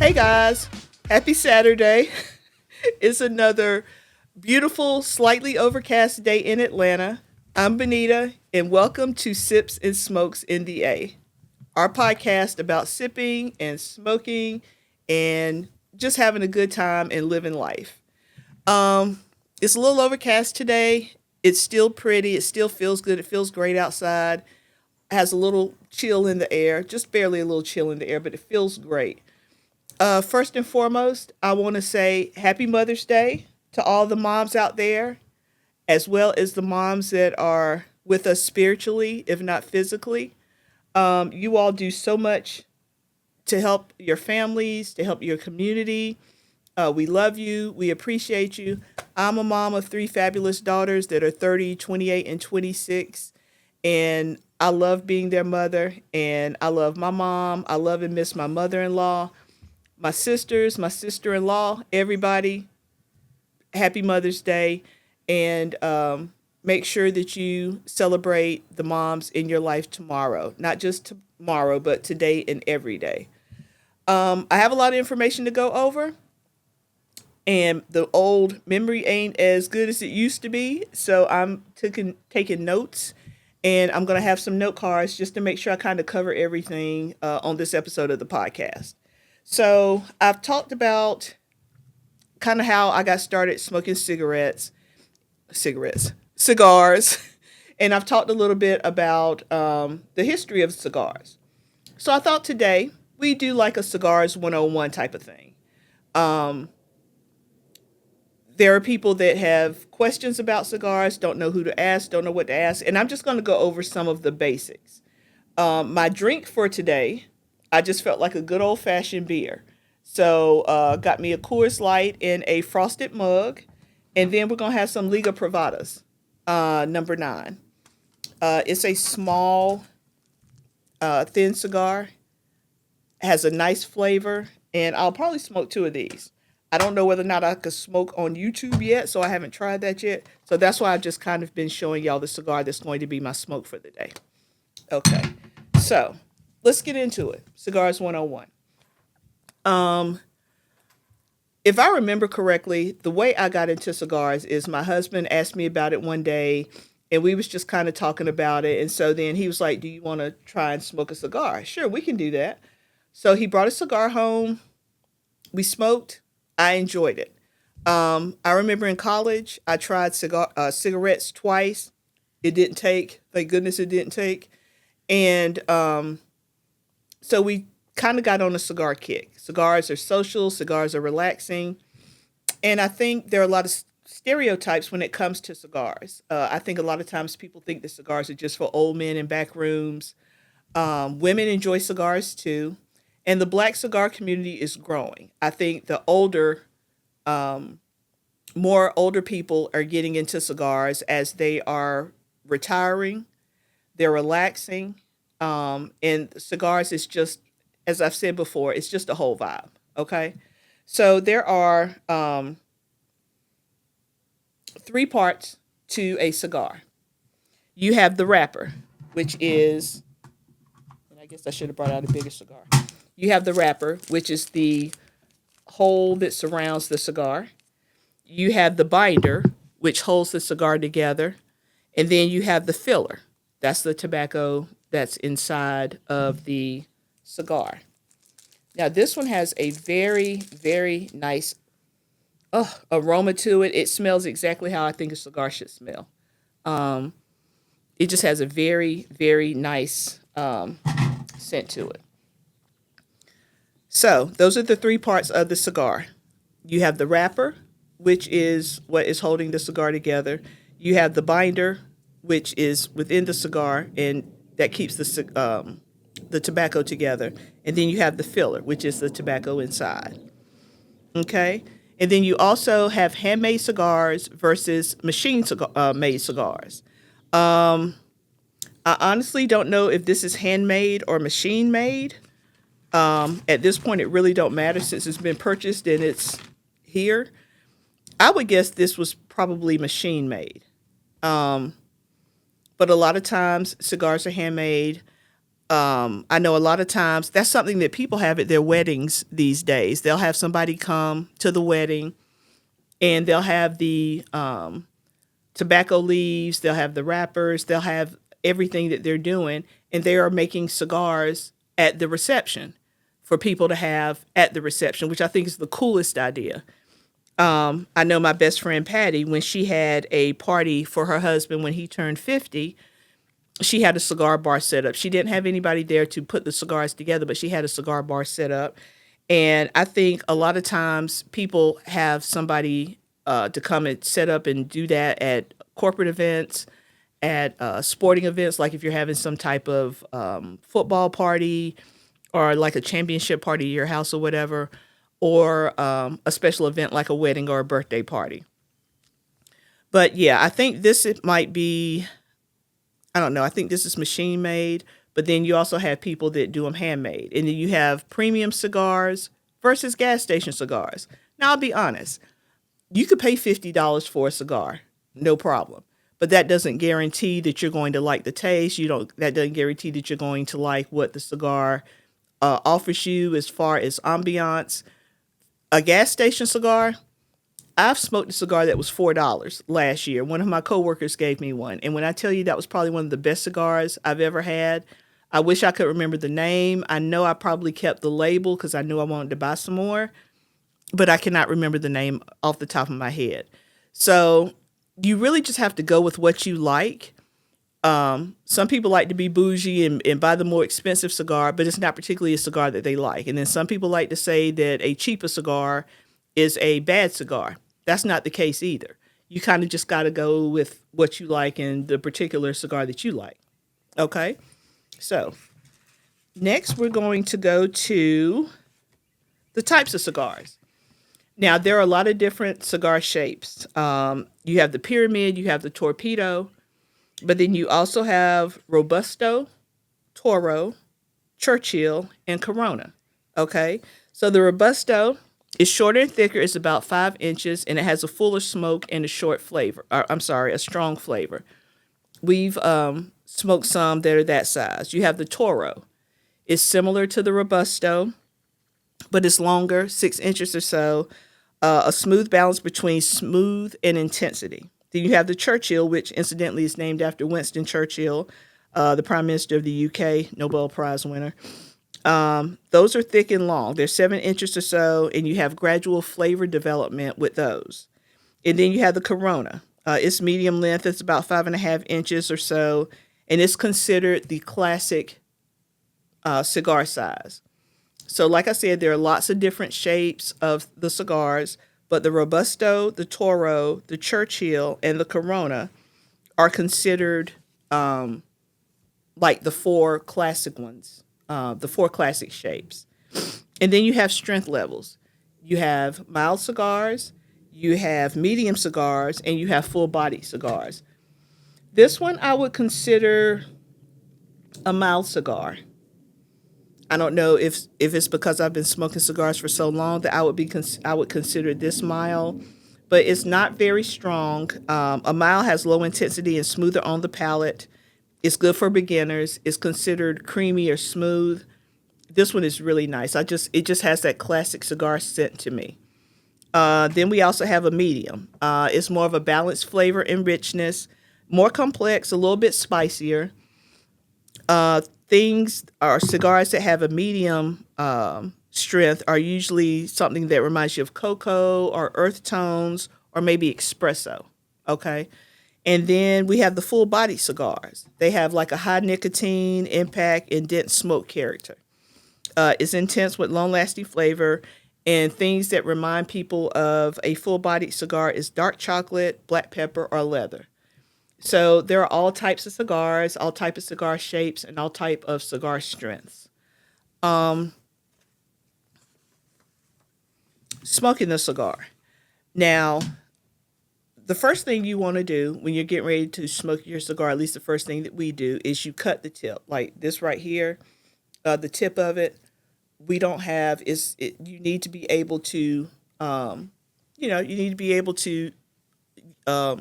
Hey guys, happy Saturday. It's another beautiful, slightly overcast day in Atlanta. I'm Benita, and welcome to Sips and Smokes in the A, our podcast about sipping and smoking and just having a good time and living life. Um, it's a little overcast today. It's still pretty. It still feels good. It feels great outside. Has a little chill in the air, just barely a little chill in the air, but it feels great. First and foremost, I want to say Happy Mother's Day to all the moms out there, as well as the moms that are with us spiritually, if not physically. You all do so much to help your families, to help your community. We love you. We appreciate you. I'm a mom of three fabulous daughters that are 30, 28, and 26. And I love being their mother. And I love my mom. I love and miss my mother in law, my sisters, my sister in law, everybody. Happy Mother's Day. And make sure that you celebrate the moms in your life tomorrow. Not just tomorrow, but today and every day. I have a lot of information to go over, and the old memory ain't as good as it used to be. So I'm taking notes, and I'm going to have some note cards just to make sure I kind of cover everything on this episode of the podcast. So I've talked about kind of how I got started smoking cigars, and I've talked a little bit about the history of cigars. So I thought today we do like a cigars 101 type of thing. Um, there are people that have questions about cigars, don't know who to ask, don't know what to ask, and I'm just going to go over some of the basics. My drink for today, I just felt like a good old fashioned beer. So got me a Coors Light in a frosted mug, and then we're going to have some Liga Privadas, number 9. It's a small, thin cigar, has a nice flavor, and I'll probably smoke 2 of these. I don't know whether or not I could smoke on YouTube yet, so I haven't tried that yet. So that's why I've just kind of been showing y'all the cigar that's going to be my smoke for the day. Okay, so let's get into it. Cigars 101. If I remember correctly, the way I got into cigars is my husband asked me about it one day, and we was just kind of talking about it. And so then he was like, "Do you want to try and smoke a cigar?" Sure, we can do that. So he brought a cigar home. We smoked. I enjoyed it. I remember in college, I tried cigarettes twice. It didn't take. Thank goodness it didn't take. And so we kind of got on a cigar kick. Cigars are social. Cigars are relaxing. And I think there are a lot of stereotypes when it comes to cigars. I think a lot of times people think that cigars are just for old men in back rooms. Women enjoy cigars too. And the black cigar community is growing. I think the more older people are getting into cigars as they are retiring, they're relaxing. And cigars is just, as I've said before, it's just a whole vibe. Okay. So there are 3 parts to a cigar. You have the wrapper, which is, and I guess I should have brought out a bigger cigar. You have the wrapper, which is the hole that surrounds the cigar. You have the binder, which holds the cigar together. And then you have the filler. That's the tobacco that's inside of the cigar. Now, this one has a very, very nice aroma to it. It smells exactly how I think a cigar should smell. It just has a very, very nice scent to it. So those are the 3 parts of the cigar. You have the wrapper, which is what is holding the cigar together. You have the binder, which is within the cigar, and that keeps the tobacco together. And then you have the filler, which is the tobacco inside. Okay? And then you also have handmade cigars versus made cigars. I honestly don't know if this is handmade or machine made. At this point, it really don't matter since it's been purchased and it's here. I would guess this was probably machine made. But a lot of times cigars are handmade. I know a lot of times that's something that people have at their weddings these days. They'll have somebody come to the wedding and they'll have the tobacco leaves, they'll have the wrappers, they'll have everything that they're doing, and they are making cigars at the reception for people to have at the reception, which I think is the coolest idea. I know my best friend Patty, when she had a party for her husband when he turned 50, she had a cigar bar set up. She didn't have anybody there to put the cigars together, but she had a cigar bar set up. And I think a lot of times people have somebody to come and set up and do that at corporate events, at sporting events, like if you're having some type of football party or like a championship party at your house or whatever, or a special event like a wedding or a birthday party. But yeah, I think this it might be, I don't know, I think this is machine made, but then you also have people that do them handmade. And then you have premium cigars versus gas station cigars. Now, I'll be honest, you could pay $50 for a cigar, no problem. But that doesn't guarantee that you're going to like the taste. That doesn't guarantee that you're going to like what the cigar offers you as far as ambiance. A gas station cigar, I've smoked a cigar that was $4 last year. One of my coworkers gave me one. And when I tell you that was probably one of the best cigars I've ever had, I wish I could remember the name. I know I probably kept the label because I knew I wanted to buy some more, but I cannot remember the name off the top of my head. So you really just have to go with what you like. Some people like to be bougie and buy the more expensive cigar, but it's not particularly a cigar that they like. And then some people like to say that a cheaper cigar is a bad cigar. That's not the case either. You kind of just got to go with what you like and the particular cigar that you like. Okay? So, next we're going to go to the types of cigars. Now, there are a lot of different cigar shapes. You have the pyramid, you have the torpedo, but then you also have Robusto, Toro, Churchill, and Corona. Okay? So the Robusto is shorter and thicker. It's about 5 inches, and it has a fuller smoke and a short flavor. A strong flavor. We've smoked some that are that size. You have the Toro. It's similar to the Robusto, but it's longer, 6 inches or so. A smooth balance between smooth and intensity. Then you have the Churchill, which incidentally is named after Winston Churchill, the Prime Minister of the UK, Nobel Prize winner. Those are thick and long. They're 7 inches or so, and you have gradual flavor development with those. And then you have the Corona. It's medium length. It's about 5.5 inches or so, and it's considered the classic cigar size. So like I said, there are lots of different shapes of the cigars, but the Robusto, the Toro, the Churchill, and the Corona are considered like the four classic ones, the four classic shapes. And then you have strength levels. You have mild cigars, you have medium cigars, and you have full-bodied cigars. This one I would consider a mild cigar. I don't know if it's because I've been smoking cigars for so long that I would consider this mild, but it's not very strong. A mild has low intensity and smoother on the palate. It's good for beginners. It's considered creamy or smooth. This one is really nice. It just has that classic cigar scent to me. Then we also have a medium. It's more of a balanced flavor and richness, more complex, a little bit spicier. Cigars that have a medium strength are usually something that reminds you of cocoa or earth tones or maybe espresso. Okay. And then we have the full body cigars. They have like a high nicotine impact and dense smoke character. It's intense with long lasting flavor, and things that remind people of a full bodied cigar is dark chocolate, black pepper, or leather. So there are all types of cigars, all type of cigar shapes, and all type of cigar strengths. Smoking the cigar. Now, the first thing you want to do when you're getting ready to smoke your cigar, at least the first thing that we do, is you cut the tip. Like this right here, the tip of it, we don't have, you need to be able to, you need to be able to, I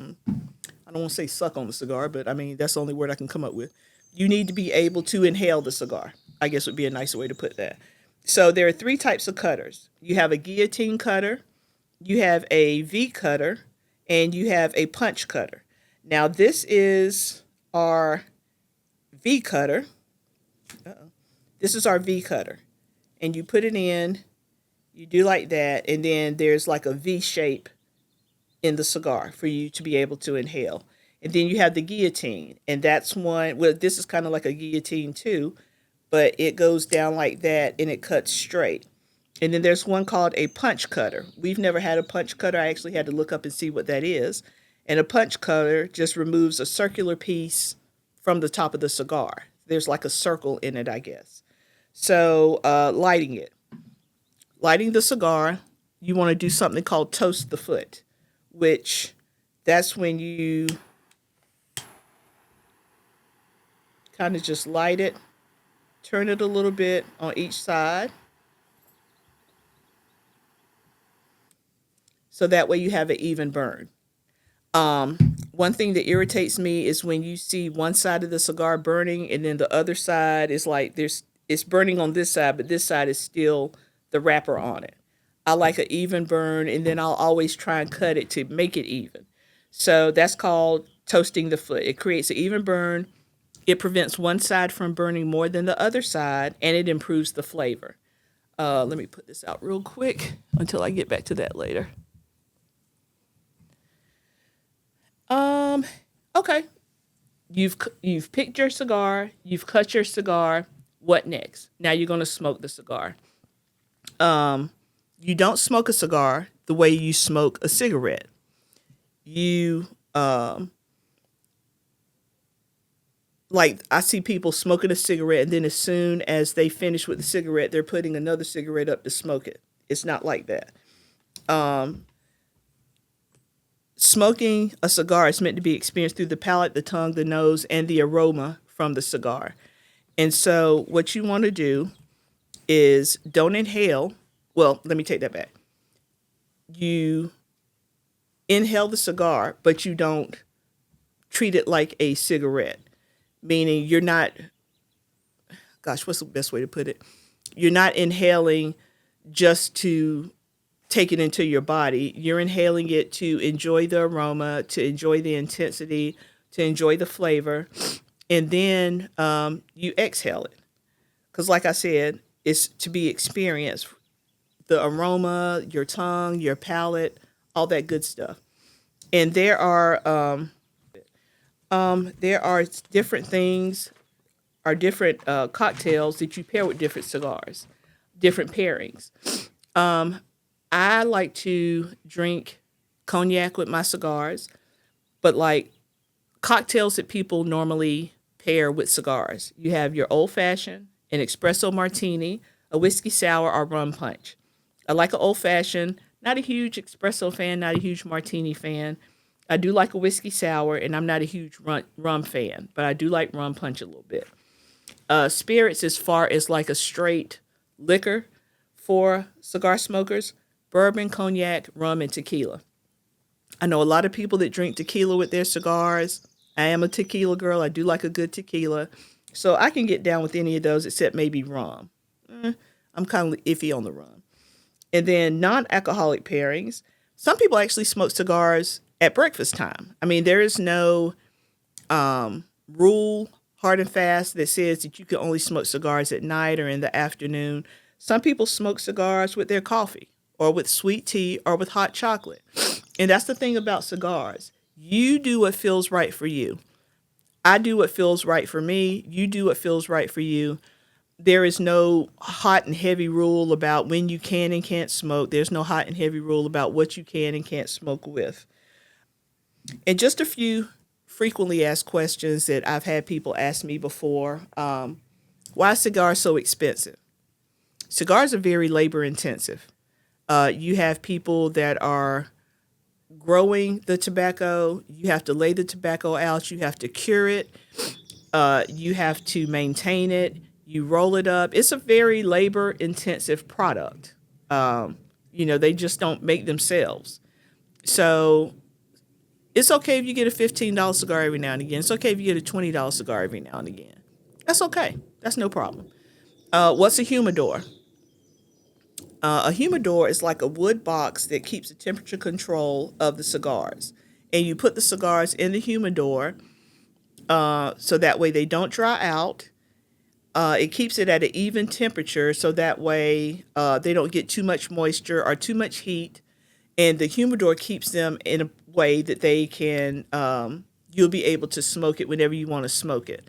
don't want to say suck on the cigar, but I mean, that's the only word I can come up with. you need to be able to inhale the cigar, I guess would be a nicer way to put that. So there are three types of cutters. You have a guillotine cutter, you have a V cutter, and you have a punch cutter. Now this is our V cutter. Uh-oh. This is our V cutter. And you put it in, you do like that, and then there's like a V shape in the cigar for you to be able to inhale. And then you have the guillotine, and that's one, well, this is kind of like a guillotine too, but it goes down like that and it cuts straight. And then there's one called a punch cutter. We've never had a punch cutter. I actually had to look up and see what that is. And a punch cutter just removes a circular piece from the top of the cigar. There's like a circle in it, I guess. So lighting it. Lighting the cigar, you want to do something called toast the foot, which that's when you kind of just light it, turn it a little bit on each side. So that way you have an even burn. One thing that irritates me is when you see one side of the cigar burning and then the other side is like it's burning on this side, but this side is still the wrapper on it. I like an even burn, and then I'll always try and cut it to make it even. So that's called toasting the foot. It creates an even burn. It prevents one side from burning more than the other side, and it improves the flavor. Let me put this out real quick until I get back to that later. Okay. You've picked your cigar, you've cut your cigar. What next? Now you're going to smoke the cigar. You don't smoke a cigar the way you smoke a cigarette. You like I see people smoking a cigarette, and then as soon as they finish with the cigarette, they're putting another cigarette up to smoke it. It's not like that. Smoking a cigar is meant to be experienced through the palate, the tongue, the nose, and the aroma from the cigar. And so what you want to do is don't inhale. Well, let me take that back. You inhale the cigar, but you don't treat it like a cigarette, meaning you're not, gosh, what's the best way to put it? You're not inhaling just to take it into your body. You're inhaling it to enjoy the aroma, to enjoy the intensity, to enjoy the flavor, and then you exhale it. Because like I said, it's to be experienced. The aroma, your tongue, your palate, all that good stuff. And there are different things, or different cocktails that you pair with different cigars, different pairings. I like to drink cognac with my cigars, but like cocktails that people normally pair with cigars. You have your old fashioned, an espresso martini, a whiskey sour, or rum punch. I like an old fashioned, not a huge espresso fan, not a huge martini fan. I do like a whiskey sour, and I'm not a huge rum fan, but I do like rum punch a little bit. Spirits, as far as like a straight liquor for cigar smokers, bourbon, cognac, rum, and tequila. I know a lot of people that drink tequila with their cigars. I am a tequila girl. I do like a good tequila. So I can get down with any of those except maybe rum. I'm kind of iffy on the rum. And then non-alcoholic pairings. Some people actually smoke cigars at breakfast time. I mean, there is no rule, hard and fast, that says that you can only smoke cigars at night or in the afternoon. Some people smoke cigars with their coffee, or with sweet tea, or with hot chocolate. And that's the thing about cigars. You do what feels right for you. I do what feels right for me. You do what feels right for you. There is no hot and heavy rule about when you can and can't smoke. There's no hot and heavy rule about what you can and can't smoke with. And just a few frequently asked questions that I've had people ask me before. Why is cigars so expensive? Cigars are very labor intensive. You have people that are growing the tobacco. You have to lay the tobacco out. You have to cure it. You have to maintain it. You roll it up. It's a very labor intensive product. They just don't make themselves. So it's okay if you get a $15 cigar every now and again. It's okay if you get a $20 cigar every now and again. That's okay. That's no problem. What's a humidor? A humidor is like a wood box that keeps the temperature control of the cigars. And you put the cigars in the humidor so that way they don't dry out. It keeps it at an even temperature so that way they don't get too much moisture or too much heat. And the humidor keeps them in a way that they can, you'll be able to smoke it whenever you want to smoke it.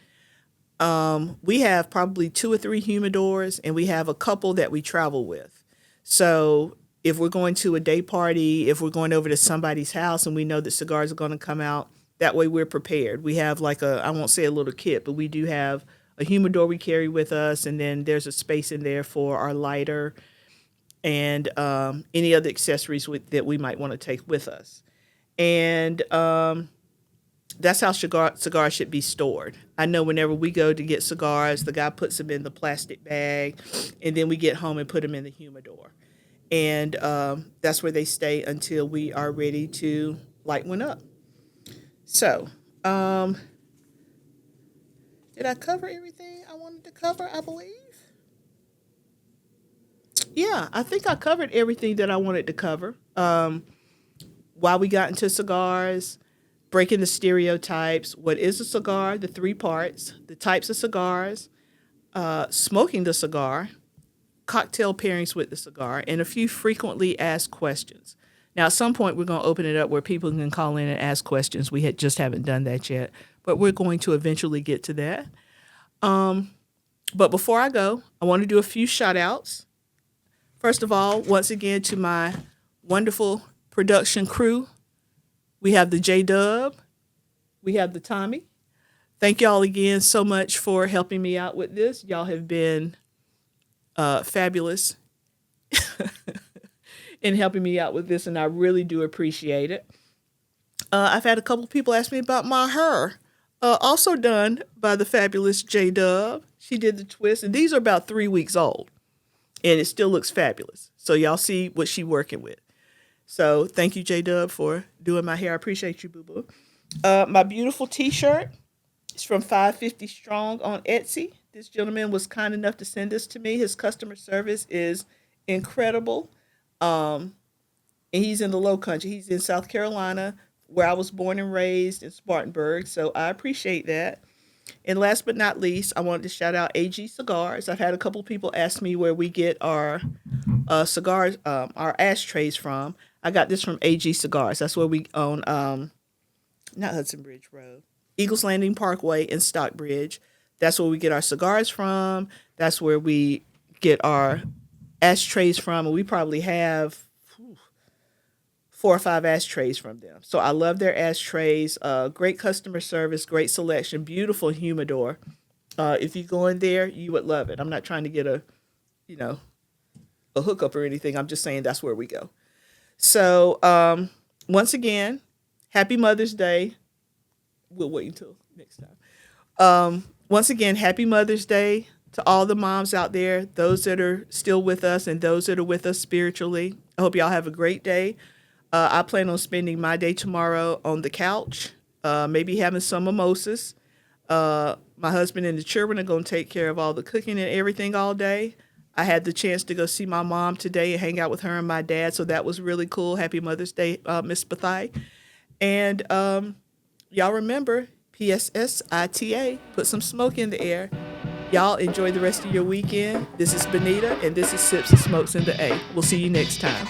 We have probably 2 or 3 humidors, and we have a couple that we travel with. So if we're going to a day party, if we're going over to somebody's house and we know that cigars are going to come out, that way we're prepared. We have like I won't say a little kit, but we do have a humidor we carry with us, and then there's a space in there for our lighter and any other accessories that we might want to take with us. And that's how cigars should be stored. I know whenever we go to get cigars, the guy puts them in the plastic bag, and then we get home and put them in the humidor. And that's where they stay until we are ready to light one up. So, did I cover everything I wanted to cover, I believe? Yeah, I think I covered everything that I wanted to cover. Why we got into cigars, breaking the stereotypes, what is a cigar, the 3 parts, the types of cigars, smoking the cigar, cocktail pairings with the cigar, and a few frequently asked questions. Now, at some point, we're going to open it up where people can call in and ask questions. We just haven't done that yet, but we're going to eventually get to that. But before I go, I want to do a few shout outs. First of all, once again, to my wonderful production crew, we have the J-Dub, we have the Tommy. Thank y'all again so much for helping me out with this. Y'all have been fabulous in helping me out with this, and I really do appreciate it. I've had a couple people ask me about my hair, also done by the fabulous J-Dub. She did the twist, and these are about 3 weeks old, and it still looks fabulous. So y'all see what she's working with. So thank you, J-Dub, for doing my hair. I appreciate you, boo-boo. My beautiful T-shirt is from 550 Strong on Etsy. This gentleman was kind enough to send this to me. His customer service is incredible. And he's in the Low Country. He's in South Carolina, where I was born and raised in Spartanburg. So I appreciate that. And last but not least, I wanted to shout out AG Cigars. I've had a couple people ask me where we get our cigars, our ashtrays from. I got this from AG Cigars. That's where we own, not Hudson Bridge Road, Eagles Landing Parkway in Stockbridge. That's where we get our cigars from. That's where we get our ashtrays from. And we probably have 4 or 5 ashtrays from them. So I love their ashtrays. Great customer service, great selection, beautiful humidor. If you go in there, you would love it. I'm not trying to get a hookup or anything. I'm just saying that's where we go. So once again, happy Mother's Day. We'll wait until next time. Once again, happy Mother's Day to all the moms out there, those that are still with us and those that are with us spiritually. I hope y'all have a great day. I plan on spending my day tomorrow on the couch, maybe having some mimosas. My husband and the children are going to take care of all the cooking and everything all day. I had the chance to go see my mom today and hang out with her and my dad, so that was really cool. Happy Mother's Day, Miss Bethai. And y'all remember, PSSITA, put some smoke in the air. Y'all enjoy the rest of your weekend. This is Benita, and this is Sips and Smokes in the A. We'll see you next time.